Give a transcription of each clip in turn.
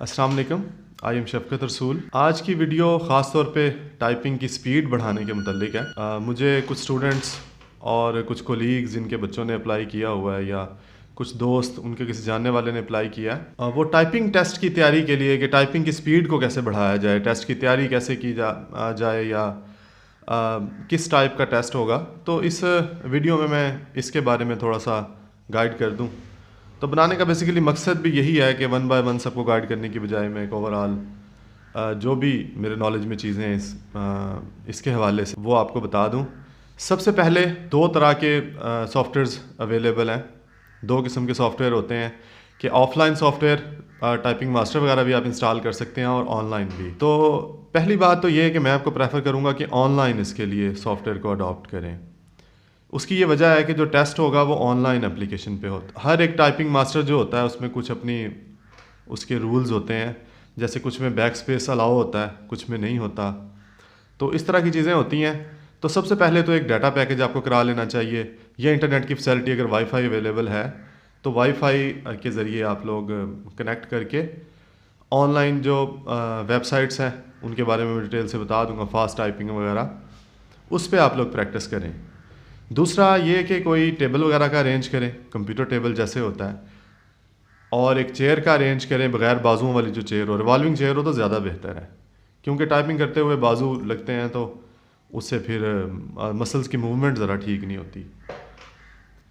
अस्सलाम वालेकुम। I am शफ़क़त रसूल। आज की वीडियो ख़ास तौर पे टाइपिंग की स्पीड बढ़ाने के मुतल्लिक है। मुझे कुछ स्टूडेंट्स और कुछ कोलीग्स जिनके बच्चों ने अप्लाई किया हुआ है या कुछ दोस्त उनके किसी जानने वाले ने अप्लाई किया है, वो टाइपिंग टेस्ट की तैयारी के लिए कि टाइपिंग की स्पीड को कैसे बढ़ाया जाए, टेस्ट की तैयारी कैसे की जाए या किस टाइप का टेस्ट होगा। तो इस वीडियो में मैं इसके बारे में थोड़ा सा गाइड कर दूँ। तो बनाने का बेसिकली मकसद भी यही है कि वन बाय वन सबको गाइड करने की बजाय मैं एक ओवरऑल जो भी मेरे नॉलेज में चीज़ें इसके हवाले से वो आपको बता दूं। सबसे पहले दो तरह के सॉफ्टवेयर्स अवेलेबल हैं। दो किस्म के सॉफ्टवेयर होते हैं कि ऑफलाइन सॉफ्टवेयर टाइपिंग मास्टर वगैरह भी आप इंस्टॉल कर सकते हैं और ऑनलाइन भी। तो पहली बात तो ये है कि मैं आपको प्रेफर करूँगा कि ऑनलाइन इसके लिए सॉफ्टवेयर को अडॉप्ट करें। उसकी ये वजह है कि जो टेस्ट होगा वो ऑनलाइन एप्लीकेशन पे होता है। हर एक टाइपिंग मास्टर जो होता है उसमें कुछ अपनी उसके रूल्स होते हैं, जैसे कुछ में बैक स्पेस अलाउ होता है, कुछ में नहीं होता। तो इस तरह की चीज़ें होती हैं। तो सबसे पहले तो एक डाटा पैकेज आपको करा लेना चाहिए, या इंटरनेट की फैसिलिटी अगर वाईफाई अवेलेबल है तो वाईफाई के ज़रिए आप लोग कनेक्ट करके ऑनलाइन जो वेबसाइट्स हैं उनके बारे में डिटेल से बता दूंगा, फास्ट टाइपिंग वगैरह, उस पर आप लोग प्रैक्टिस करें। दूसरा ये कि कोई टेबल वगैरह का अरेंज करें, कंप्यूटर टेबल जैसे होता है, और एक चेयर का अरेंज करें बगैर बाजुओं वाली जो चेयर हो, रिवॉल्विंग चेयर हो तो ज़्यादा बेहतर है, क्योंकि टाइपिंग करते हुए बाजू लगते हैं तो उससे फिर मसल्स की मूवमेंट ज़रा ठीक नहीं होती।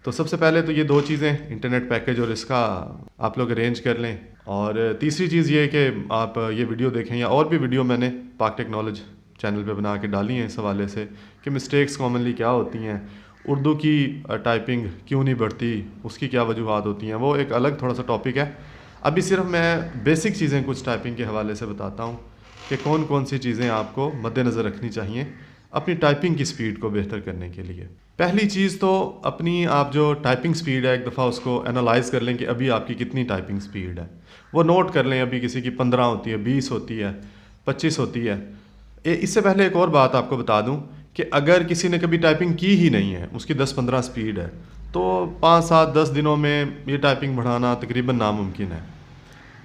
तो सबसे पहले तो ये दो चीज़ें, इंटरनेट पैकेज और इसका आप लोग अरेंज कर लें। और तीसरी चीज़ ये कि आप ये वीडियो देखें, या और भी वीडियो मैंने पाक टेक्नोलॉजी चैनल पे बना के डाली हैं इस हवाले से कि मिस्टेक्स कॉमनली क्या होती हैं, उर्दू की टाइपिंग क्यों नहीं बढ़ती, उसकी क्या वजूहत होती हैं, वो एक अलग थोड़ा सा टॉपिक है। अभी सिर्फ मैं बेसिक चीज़ें कुछ टाइपिंग के हवाले से बताता हूँ कि कौन कौन सी चीज़ें आपको मद्देनज़र रखनी चाहिए अपनी टाइपिंग की स्पीड को बेहतर करने के लिए। पहली चीज़ तो अपनी आप जो टाइपिंग स्पीड है एक दफ़ा उसको एनालाइज कर लें कि अभी आपकी कितनी टाइपिंग स्पीड है, वो नोट कर लें। अभी किसी की 15 होती है, 20 होती है, 25 होती है। इससे पहले एक और बात आपको बता दूं कि अगर किसी ने कभी टाइपिंग की ही नहीं है, उसकी 10-15 स्पीड है, तो 5-7-10 दिनों में ये टाइपिंग बढ़ाना तकरीबन नामुमकिन है।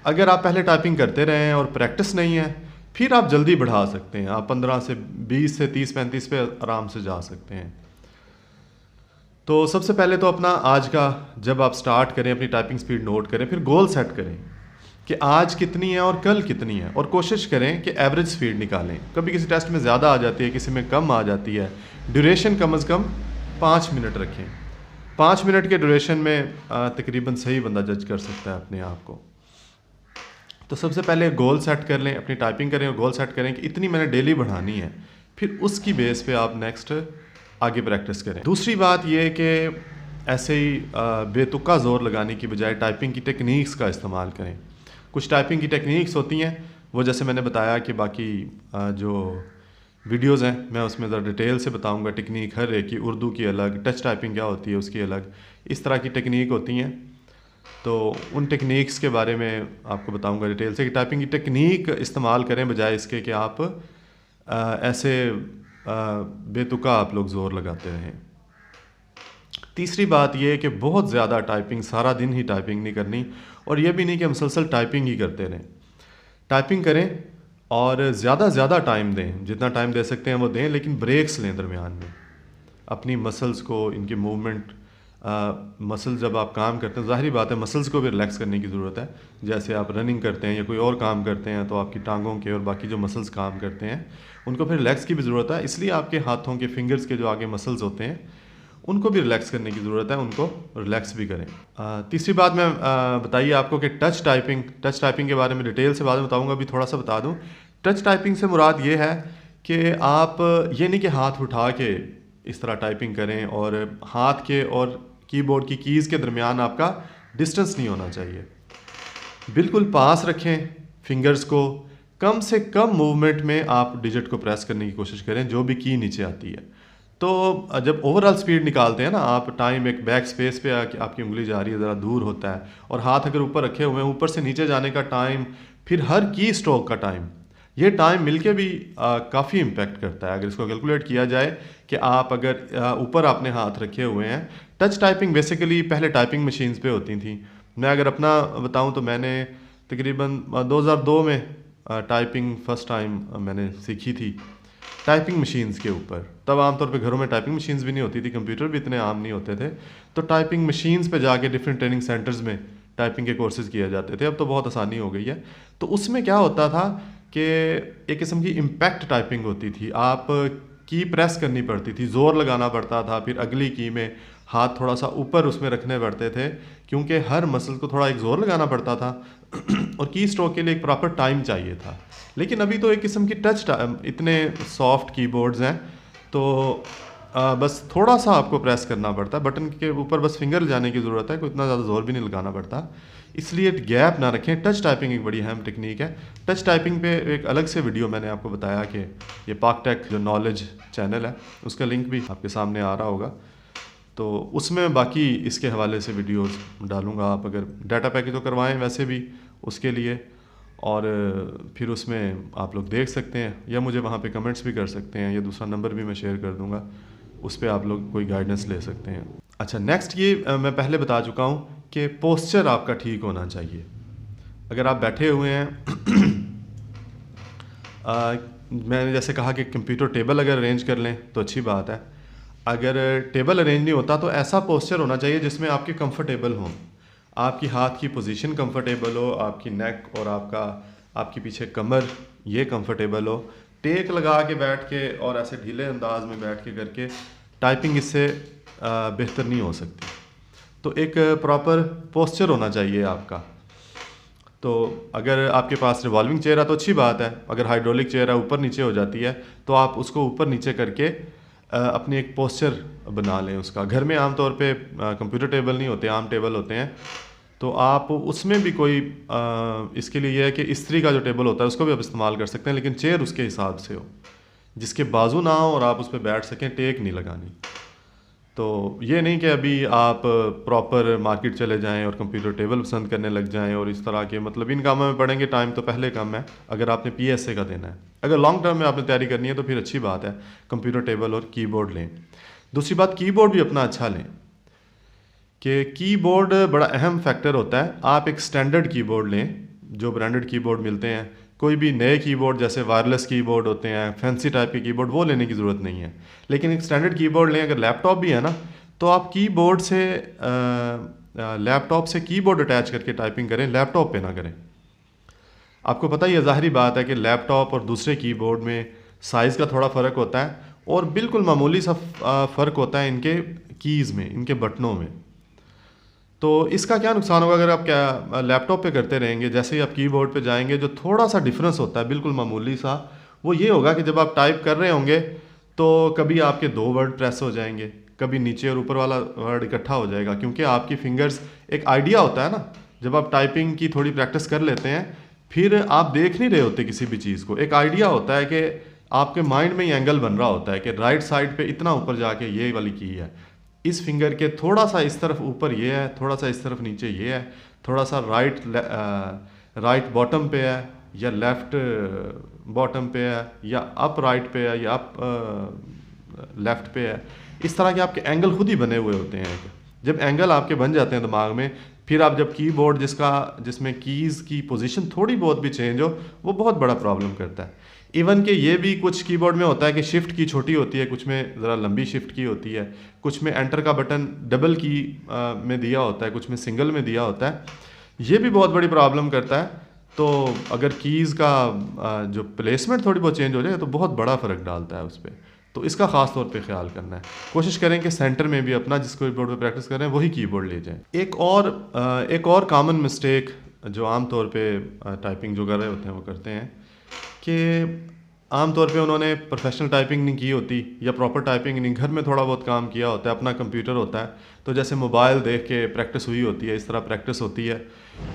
अगर आप पहले टाइपिंग करते रहे हैं और प्रैक्टिस नहीं है, फिर आप जल्दी बढ़ा सकते हैं। आप 15 से 20 से 30-35 पे आराम से जा सकते हैं। तो सबसे पहले तो अपना आज का जब आप स्टार्ट करें अपनी टाइपिंग स्पीड नोट करें, फिर गोल सेट करें कि आज कितनी है और कल कितनी है, और कोशिश करें कि एवरेज स्पीड निकालें। कभी किसी टेस्ट में ज़्यादा आ जाती है, किसी में कम आ जाती है। ड्यूरेशन कम से कम 5 मिनट रखें। 5 मिनट के ड्यूरेशन में तकरीबन सही बंदा जज कर सकता है अपने आप को। तो सबसे पहले गोल सेट कर लें, अपनी टाइपिंग करें और गोल सेट करें कि इतनी मैंने डेली बढ़ानी है। फिर उसकी बेस पे आप नेक्स्ट आगे प्रैक्टिस करें। दूसरी बात यह कि ऐसे ही बेतुका ज़ोर लगाने की बजाय टाइपिंग की टेक्निक्स का इस्तेमाल करें। कुछ टाइपिंग की टेक्निक्स होती हैं, वो जैसे मैंने बताया कि बाकी जो वीडियोज़ हैं मैं उसमें ज़रा डिटेल से बताऊंगा। टेक्निक हर एक की, उर्दू की अलग, टच टाइपिंग क्या होती है उसकी अलग, इस तरह की टेक्निक होती हैं। तो उन टेक्निक्स के बारे में आपको बताऊंगा डिटेल से कि टाइपिंग की टेक्निक इस्तेमाल करें बजाय इसके कि आप ऐसे बेतुका आप लोग ज़ोर लगाते रहें। तीसरी बात यह कि बहुत ज़्यादा टाइपिंग, सारा दिन ही टाइपिंग नहीं करनी, और यह भी नहीं कि मुसलसल टाइपिंग ही करते रहें। टाइपिंग करें और ज़्यादा टाइम दें, जितना टाइम दे सकते हैं वो दें, लेकिन ब्रेक्स लें दरमियान में। अपनी मसल्स को, इनकी मूवमेंट, मसल्स जब आप काम करते हैं, ज़ाहिरी बात है मसल्स को भी रिलैक्स करने की ज़रूरत है। जैसे आप रनिंग करते हैं या कोई और काम करते हैं तो आपकी टांगों के और बाकी जो मसल्स काम करते हैं उनको फिर रिलैक्स की भी ज़रूरत है। इसलिए आपके हाथों के, फिंगर्स के जो आगे मसल्स होते हैं उनको भी रिलैक्स करने की ज़रूरत है, उनको रिलैक्स भी करें। तीसरी बात मैं बताइए आपको कि टच टाइपिंग के बारे में डिटेल से बाद में बताऊंगा, अभी थोड़ा सा बता दूं। टच टाइपिंग से मुराद ये है कि आप ये नहीं कि हाथ उठा के इस तरह टाइपिंग करें और हाथ के और कीबोर्ड की कीज़ के दरमियान आपका डिस्टेंस नहीं होना चाहिए। बिल्कुल पास रखें फिंगर्स को, कम से कम मूवमेंट में आप डिजिट को प्रेस करने की कोशिश करें जो भी की नीचे आती है। तो जब ओवरऑल स्पीड निकालते हैं ना आप, टाइम एक बैक स्पेस पे आपकी उंगली जा रही है, ज़रा दूर होता है, और हाथ अगर ऊपर रखे हुए हैं, ऊपर से नीचे जाने का टाइम, फिर हर की स्ट्रोक का टाइम, ये टाइम मिलके भी काफ़ी इम्पेक्ट करता है। अगर इसको कैलकुलेट किया जाए कि आप अगर ऊपर आपने हाथ रखे हुए हैं। टच टाइपिंग बेसिकली पहले टाइपिंग मशीन्स पे होती थी। मैं अगर अपना बताऊं तो मैंने तकरीबन 2002 में टाइपिंग फ़र्स्ट टाइम मैंने सीखी थी टाइपिंग मशीन्स के ऊपर। तब आमतौर पे घरों में टाइपिंग मशीन्स भी नहीं होती थी, कंप्यूटर भी इतने आम नहीं होते थे, तो टाइपिंग मशीन्स पे जाके डिफरेंट ट्रेनिंग सेंटर्स में टाइपिंग के कोर्सेज़ किए जाते थे। अब तो बहुत आसानी हो गई है। तो उसमें क्या होता था कि एक किस्म की इम्पैक्ट टाइपिंग होती थी, आप की प्रेस करनी पड़ती थी, ज़ोर लगाना पड़ता था, फिर अगली की में हाथ थोड़ा सा ऊपर उसमें रखने पड़ते थे क्योंकि हर मसल को थोड़ा एक ज़ोर लगाना पड़ता था और की स्ट्रोक के लिए एक प्रॉपर टाइम चाहिए था। लेकिन अभी तो एक किस्म की टच इतने सॉफ्ट कीबोर्ड्स हैं तो बस थोड़ा सा आपको प्रेस करना पड़ता है, बटन के ऊपर बस फिंगर जाने की ज़रूरत है, कोई इतना ज़्यादा ज़ोर भी नहीं लगाना पड़ता। इसलिए गैप ना रखें। टच टाइपिंग एक बड़ी अहम टेक्निक है। टच टाइपिंग पे एक अलग से वीडियो मैंने आपको बताया कि ये पाक टेक जो नॉलेज चैनल है उसका लिंक भी आपके सामने आ रहा होगा, तो उसमें बाकी इसके हवाले से वीडियोस डालूंगा। आप अगर डाटा पैकेज तो करवाएं वैसे भी उसके लिए, और फिर उसमें आप लोग देख सकते हैं या मुझे वहाँ पे कमेंट्स भी कर सकते हैं, या दूसरा नंबर भी मैं शेयर कर दूँगा, उस पर आप लोग कोई गाइडेंस ले सकते हैं। अच्छा, नेक्स्ट ये मैं पहले बता चुका हूँ कि पोस्चर आपका ठीक होना चाहिए। अगर आप बैठे हुए हैं मैंने जैसे कहा कि कंप्यूटर टेबल अगर अरेंज कर लें तो अच्छी बात है। अगर टेबल अरेंज नहीं होता तो ऐसा पोस्चर होना चाहिए जिसमें आपके कंफर्टेबल हों, आपकी हाथ की पोजीशन कंफर्टेबल हो, आपकी नेक और आपकी पीछे कमर ये कंफर्टेबल हो। टेक लगा के बैठ के और ऐसे ढीले अंदाज में बैठ के करके टाइपिंग इससे बेहतर नहीं हो सकती। तो एक प्रॉपर पोस्चर होना चाहिए आपका। तो अगर आपके पास रिवॉल्विंग चेयर है तो अच्छी बात है, अगर हाइड्रोलिक चेयर है ऊपर नीचे हो जाती है तो आप उसको ऊपर नीचे करके अपनी एक पोस्चर बना लें उसका। घर में आमतौर पे कंप्यूटर टेबल नहीं होते, आम टेबल होते हैं, तो आप उसमें भी कोई इसके लिए यह है कि इस्त्री का जो टेबल होता है उसको भी आप इस्तेमाल कर सकते हैं, लेकिन चेयर उसके हिसाब से हो जिसके बाजू ना हो और आप उस पर बैठ सकें, टेक नहीं लगानी। तो ये नहीं कि अभी आप प्रॉपर मार्केट चले जाएं और कंप्यूटर टेबल पसंद करने लग जाएं और इस तरह के, मतलब इन कामों में पड़ेंगे टाइम तो पहले कम है अगर आपने पीएसए का देना है। अगर लॉन्ग टर्म में आपने तैयारी करनी है तो फिर अच्छी बात है, कंप्यूटर टेबल और कीबोर्ड लें। दूसरी बात, कीबोर्ड भी अपना अच्छा लें कि कीबोर्ड बड़ा अहम फैक्टर होता है। आप एक स्टैंडर्ड कीबोर्ड लें, जो ब्रांडेड कीबोर्ड मिलते हैं। कोई भी नए कीबोर्ड जैसे वायरलेस कीबोर्ड होते हैं, फैंसी टाइप के कीबोर्ड, वो लेने की ज़रूरत नहीं है, लेकिन एक स्टैंडर्ड कीबोर्ड लें। अगर लैपटॉप भी है ना तो आप कीबोर्ड से लैपटॉप से कीबोर्ड अटैच करके टाइपिंग करें, लैपटॉप पे ना करें। आपको पता ही है, ज़ाहिरी बात है कि लैपटॉप और दूसरे कीबोर्ड में साइज़ का थोड़ा फ़र्क होता है और बिल्कुल मामूली सा फ़र्क होता है इनके कीज़ में, इनके बटनों में। तो इसका क्या नुकसान होगा अगर आप क्या लैपटॉप पे करते रहेंगे, जैसे ही आप कीबोर्ड पे जाएंगे जो थोड़ा सा डिफरेंस होता है बिल्कुल मामूली सा, वो ये होगा कि जब आप टाइप कर रहे होंगे तो कभी आपके 2 वर्ड प्रेस हो जाएंगे, कभी नीचे और ऊपर वाला वर्ड इकट्ठा हो जाएगा, क्योंकि आपकी फिंगर्स, एक आइडिया होता है ना, जब आप टाइपिंग की थोड़ी प्रैक्टिस कर लेते हैं फिर आप देख नहीं रहे होते किसी भी चीज़ को, एक आइडिया होता है कि आपके माइंड में ही एंगल बन रहा होता है कि राइट साइड पे इतना ऊपर जाके ये वाली की है, इस फिंगर के थोड़ा सा इस तरफ ऊपर ये है, थोड़ा सा इस तरफ नीचे ये है, थोड़ा सा राइट बॉटम पे है या लेफ्ट बॉटम पे है या अप राइट पे है या अप लेफ्ट पे है। इस तरह के आपके एंगल खुद ही बने हुए होते हैं। जब एंगल आपके बन जाते हैं दिमाग में, फिर आप जब कीबोर्ड जिसमें कीज़ की पोजीशन थोड़ी बहुत भी चेंज हो, वो बहुत बड़ा प्रॉब्लम करता है। इवन कि ये भी कुछ कीबोर्ड में होता है कि शिफ्ट की छोटी होती है, कुछ में ज़रा लंबी शिफ्ट की होती है, कुछ में एंटर का बटन डबल की में दिया होता है, कुछ में सिंगल में दिया होता है। ये भी बहुत बड़ी प्रॉब्लम करता है। तो अगर कीज़ का जो प्लेसमेंट थोड़ी बहुत चेंज हो जाए तो बहुत बड़ा फ़र्क डालता है उस पर। तो इसका ख़ास तौर पे ख्याल करना है। कोशिश करें कि सेंटर में भी अपना जिस कीबोर्ड पे प्रैक्टिस कर रहे हैं वही कीबोर्ड ले जाएं। एक और कॉमन मिस्टेक जो आम तौर पे टाइपिंग जो कर रहे होते हैं वो करते हैं कि आम तौर पे उन्होंने प्रोफेशनल टाइपिंग नहीं की होती या प्रॉपर टाइपिंग नहीं, घर में थोड़ा बहुत काम किया होता है, अपना कंप्यूटर होता है, तो जैसे मोबाइल देख के प्रैक्टिस हुई होती है, इस तरह प्रैक्टिस होती है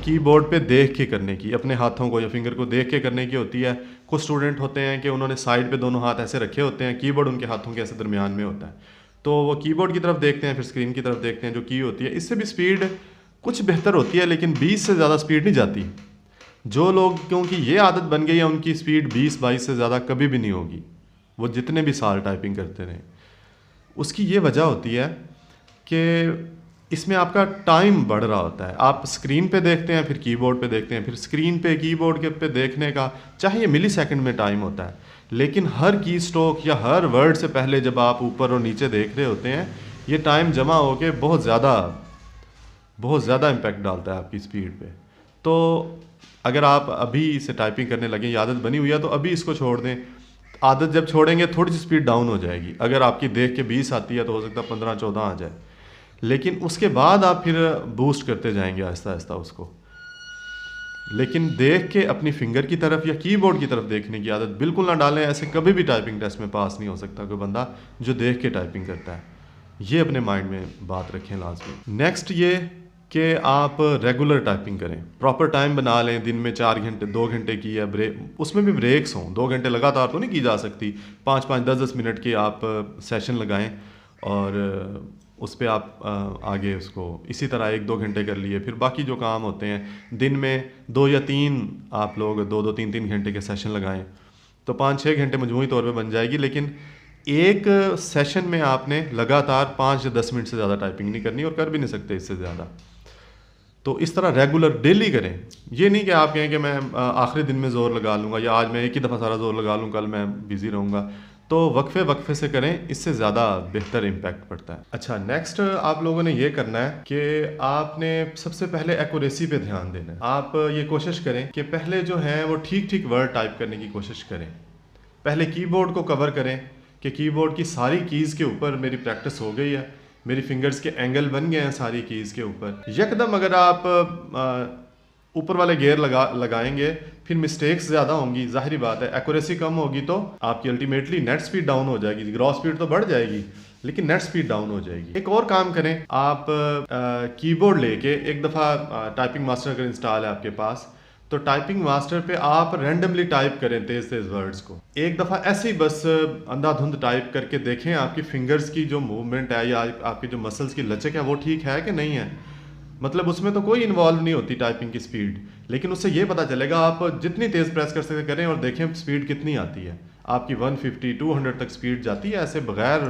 कीबोर्ड पे देख के करने की, अपने हाथों को या फिंगर को देख के करने की होती है। कुछ स्टूडेंट होते हैं कि उन्होंने साइड पे दोनों हाथ ऐसे रखे होते हैं, कीबोर्ड उनके हाथों के ऐसे दरमियान में होता है, तो वो कीबोर्ड की तरफ देखते हैं, फिर स्क्रीन की तरफ देखते हैं जो की होती है। इससे भी स्पीड कुछ बेहतर होती है, लेकिन 20 से ज़्यादा स्पीड नहीं जाती। जो लोग, क्योंकि ये आदत बन गई है, उनकी स्पीड 20-22 से ज़्यादा कभी भी नहीं होगी, वो जितने भी साल टाइपिंग करते रहे। उसकी ये वजह होती है कि इसमें आपका टाइम बढ़ रहा होता है। आप स्क्रीन पे देखते हैं, फिर कीबोर्ड पे देखते हैं, फिर स्क्रीन पे कीबोर्ड के पे देखने का चाहे ये मिली सेकेंड में टाइम होता है, लेकिन हर की स्ट्रोक या हर वर्ड से पहले जब आप ऊपर और नीचे देख रहे होते हैं, ये टाइम जमा होके बहुत ज़्यादा इम्पैक्ट डालता है आपकी स्पीड पे। तो अगर आप अभी इसे टाइपिंग करने लगे, ये आदत बनी हुई है, तो अभी इसको छोड़ दें। आदत जब छोड़ेंगे थोड़ी सी स्पीड डाउन हो जाएगी। अगर आपकी देख के 20 आती है तो हो सकता है 15-14 आ जाए, लेकिन उसके बाद आप फिर बूस्ट करते जाएंगे आहिस्ता आहिस्ता उसको। लेकिन देख के अपनी फिंगर की तरफ या कीबोर्ड की तरफ देखने की आदत बिल्कुल ना डालें। ऐसे कभी भी टाइपिंग टेस्ट में पास नहीं हो सकता कोई बंदा जो देख के टाइपिंग करता है। ये अपने माइंड में बात रखें लाजमी। नेक्स्ट ये कि आप रेगुलर टाइपिंग करें, प्रॉपर टाइम बना लें। दिन में 4 घंटे 2 घंटे की या ब्रेक, उसमें भी ब्रेक्स हों। 2 घंटे लगातार तो नहीं की जा सकती। 5-5 10-10 मिनट के आप सेशन लगाएं और उस पर आप आगे उसको इसी तरह 1-2 घंटे कर लिए। फिर बाकी जो काम होते हैं दिन में 2 या 3 आप लोग 2-2 3-3 घंटे के सेशन लगाएं तो 5-6 घंटे मजमूई तौर पे बन जाएगी। लेकिन एक सेशन में आपने लगातार 5 या 10 मिनट से ज़्यादा टाइपिंग नहीं करनी और कर भी नहीं सकते इससे ज़्यादा। तो इस तरह रेगुलर डेली करें। ये नहीं कि आप कहें कि मैं आखिरी दिन में ज़ोर लगा लूँगा या आज मैं एक ही दफ़ा सारा ज़ोर लगा लूँ, कल मैं बिज़ी रहूँगा। तो वक्फे से करें, इससे ज़्यादा बेहतर इम्पैक्ट पड़ता है। अच्छा, नेक्स्ट आप लोगों ने ये करना है कि आपने सबसे पहले एक्यूरेसी पे ध्यान देना है। आप ये कोशिश करें कि पहले जो है वो ठीक ठीक वर्ड टाइप करने की कोशिश करें। पहले कीबोर्ड को कवर करें कि कीबोर्ड की सारी कीज़ के ऊपर मेरी प्रैक्टिस हो गई है, मेरी फिंगर्स के एंगल बन गए हैं सारी कीज़ के ऊपर। यकदम अगर आप ऊपर वाले गियर लगाएंगे फिर मिस्टेक्स ज़्यादा होंगी, जाहिर बात है। एक्यूरेसी कम होगी तो आपकी अल्टीमेटली नेट स्पीड डाउन हो जाएगी। ग्रॉस स्पीड तो बढ़ जाएगी लेकिन नेट स्पीड डाउन हो जाएगी। एक और काम करें, आप कीबोर्ड लेके एक दफ़ा टाइपिंग मास्टर अगर इंस्टॉल है आपके पास तो टाइपिंग मास्टर पे आप रैंडमली टाइप करें तेज तेज वर्ड्स को। एक दफ़ा ऐसे ही बस अंधाधुंध टाइप करके देखें आपकी फिंगर्स की जो मूवमेंट है या आपकी जो मसल्स की लचक है वो ठीक है कि नहीं है। मतलब उसमें तो कोई इन्वॉल्व नहीं होती टाइपिंग की स्पीड, लेकिन उससे ये पता चलेगा आप जितनी तेज़ प्रेस कर सकते करें और देखें स्पीड कितनी आती है। आपकी 150-200 तक स्पीड जाती है ऐसे बगैर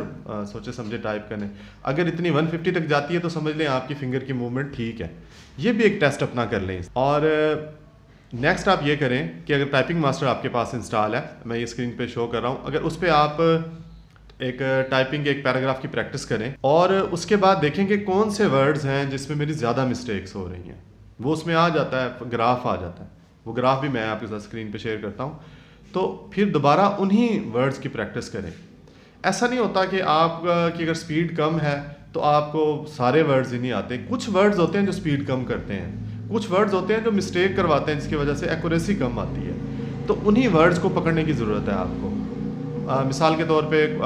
सोचे समझे टाइप करने। अगर इतनी 150 तक जाती है तो समझ लें आपकी फिंगर की मूवमेंट ठीक है। ये भी एक टेस्ट अपना कर लें। और नेक्स्ट आप ये करें कि अगर टाइपिंग मास्टर आपके पास इंस्टॉल है, मैं ये स्क्रीन पे शो कर रहा हूँ, अगर उस पर आप एक टाइपिंग एक पैराग्राफ की प्रैक्टिस करें और उसके बाद देखें कि कौन से वर्ड्स हैं जिसमें मेरी ज़्यादा मिस्टेक्स हो रही हैं। वो उसमें आ जाता है, ग्राफ आ जाता है। वो ग्राफ भी मैं आपके साथ स्क्रीन पे शेयर करता हूँ। तो फिर दोबारा उन्हीं वर्ड्स की प्रैक्टिस करें। ऐसा नहीं होता कि आपकी अगर स्पीड कम है तो आपको सारे वर्ड्स ही नहीं आते। कुछ वर्ड्स होते हैं जो स्पीड कम करते हैं, कुछ वर्ड्स होते हैं जो मिस्टेक करवाते हैं जिसकी वजह से एक्यूरेसी कम आती है। तो उन्हीं वर्ड्स को पकड़ने की ज़रूरत है आपको। मिसाल के तौर पे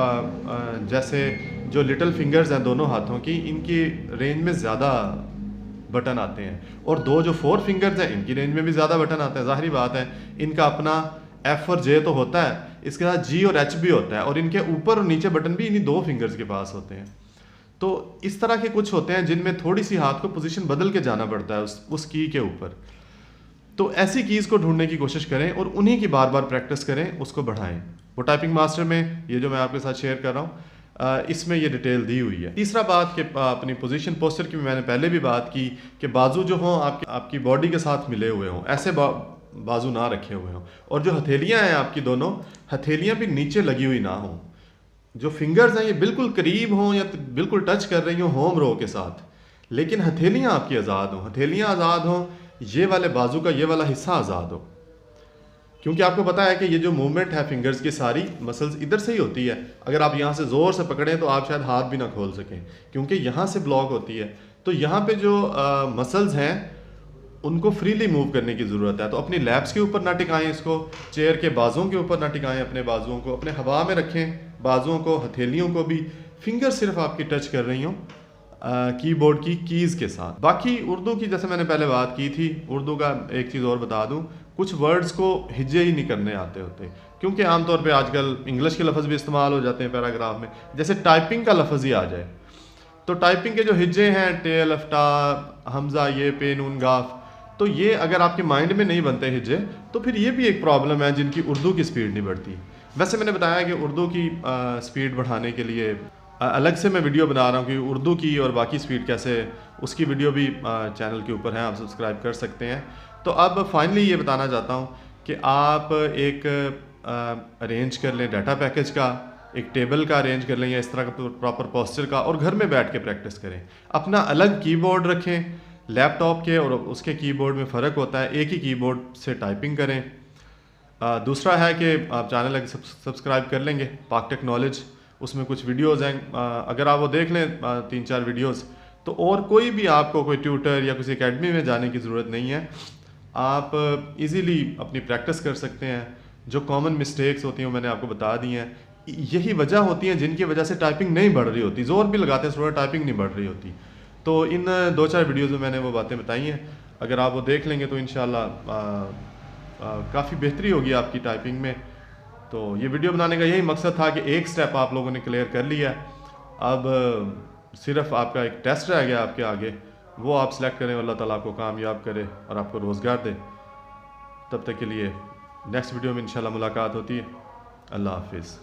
जैसे जो लिटिल फिंगर्स हैं दोनों हाथों की, इनकी रेंज में ज़्यादा बटन आते हैं और दो जो 4 फिंगर्स हैं इनकी रेंज में भी ज़्यादा बटन आते हैं। ज़ाहिर बात है इनका अपना F और J तो होता है, इसके साथ G और H भी होता है और इनके ऊपर और नीचे बटन भी इन्हीं 2 फिंगर्स के पास होते हैं। तो इस तरह के कुछ होते हैं जिनमें थोड़ी सी हाथ को पोजीशन बदल के जाना पड़ता है उस की के ऊपर। तो ऐसी कीज़ को ढूंढने की कोशिश करें और उन्हीं की बार बार प्रैक्टिस करें, उसको बढ़ाएं। वो टाइपिंग मास्टर में ये जो मैं आपके साथ शेयर कर रहा हूँ इसमें ये डिटेल दी हुई है। तीसरा बात कि अपनी पोजीशन पोस्चर की मैंने पहले भी बात की कि बाजू जो हों आपकी बॉडी के साथ मिले हुए हों, ऐसे बाजू ना रखे हुए हों। और जो हथेलियाँ हैं आपकी दोनों हथेलियाँ भी नीचे लगी हुई ना हों। जो फिंगर्स हैं ये बिल्कुल करीब हों या बिल्कुल टच कर रही हों होम रो के साथ, लेकिन हथेलियाँ आपकी आज़ाद हों। हथेलियाँ आज़ाद हों, ये वाले बाजू का ये वाला हिस्सा आज़ाद हो। क्योंकि आपको पता है कि ये जो मूवमेंट है फिंगर्स की सारी मसल्स इधर से ही होती है। अगर आप यहाँ से ज़ोर से पकड़ें तो आप शायद हाथ भी ना खोल सकें क्योंकि यहाँ से ब्लॉक होती है। तो यहाँ पे जो मसल्स हैं उनको फ्रीली मूव करने की ज़रूरत है। तो अपनी लैप्स के ऊपर ना टिकाएं इसको, चेयर के बाजुओं के ऊपर ना टिकाएं अपने बाजुओं को, अपने हवा में रखें बाजुओं को, हथेलियों को भी। फिंगर सिर्फ आपकी टच कर रही हों कीबोर्ड की कीज़ के साथ। बाकी उर्दू की जैसे मैंने पहले बात की थी, उर्दू का एक चीज़ और बता दूं, कुछ वर्ड्स को हिज्जे ही नहीं करने आते होते क्योंकि आमतौर पे आजकल इंग्लिश के लफ्ज़ भी इस्तेमाल हो जाते हैं पैराग्राफ में। जैसे टाइपिंग का लफ्ज़ ही आ जाए तो टाइपिंग के जो हिज्जे हैं टे अलिफ टा हमज़ा ये पे नून गाफ, तो ये अगर आपके माइंड में नहीं बनते हिज्जे तो फिर ये भी एक प्रॉब्लम है जिनकी उर्दू की स्पीड नहीं बढ़ती। वैसे मैंने बताया कि उर्दू की स्पीड बढ़ाने के लिए अलग से मैं वीडियो बना रहा हूँ कि उर्दू की और बाकी स्पीड कैसे, उसकी वीडियो भी चैनल के ऊपर है, आप सब्सक्राइब कर सकते हैं। तो अब फाइनली ये बताना चाहता हूँ कि आप एक अरेंज कर लें डाटा पैकेज का, एक टेबल का अरेंज कर लें या इस तरह का प्रॉपर पोस्चर का, और घर में बैठ के प्रैक्टिस करें। अपना अलग कीबोर्ड रखें, लैपटॉप के और उसके कीबोर्ड में फ़र्क होता है, एक ही कीबोर्ड से टाइपिंग करें। दूसरा है कि आप चैनल सब्सक्राइब कर लेंगे पाक टेक नॉलेज, उसमें कुछ वीडियोज़ हैं, अगर आप वो देख लें 3-4 वीडियोज़, तो और कोई भी आपको कोई ट्यूटर या किसी एकेडमी में जाने की ज़रूरत नहीं है। आप इजीली अपनी प्रैक्टिस कर सकते हैं। जो कॉमन मिस्टेक्स होती हैं वो मैंने आपको बता दी हैं। यही वजह होती है जिनकी वजह से टाइपिंग नहीं बढ़ रही होती, ज़ोर भी लगाते हैं स्टूडेंट, टाइपिंग नहीं बढ़ रही होती। तो इन 2-4 वीडियोज़ में मैंने वो बातें बताई हैं, अगर आप वो देख लेंगे तो इंशाल्लाह काफ़ी बेहतरी होगी आपकी टाइपिंग में। तो ये वीडियो बनाने का यही मकसद था कि एक स्टेप आप लोगों ने क्लियर कर लिया। अब सिर्फ आपका एक टेस्ट रह गया आपके आगे, वो आप सिलेक्ट करें, अल्लाह ताला आपको कामयाब करे और आपको रोज़गार दे। तब तक के लिए नेक्स्ट वीडियो में इंशाल्लाह मुलाकात होती है। अल्लाह हाफिज़।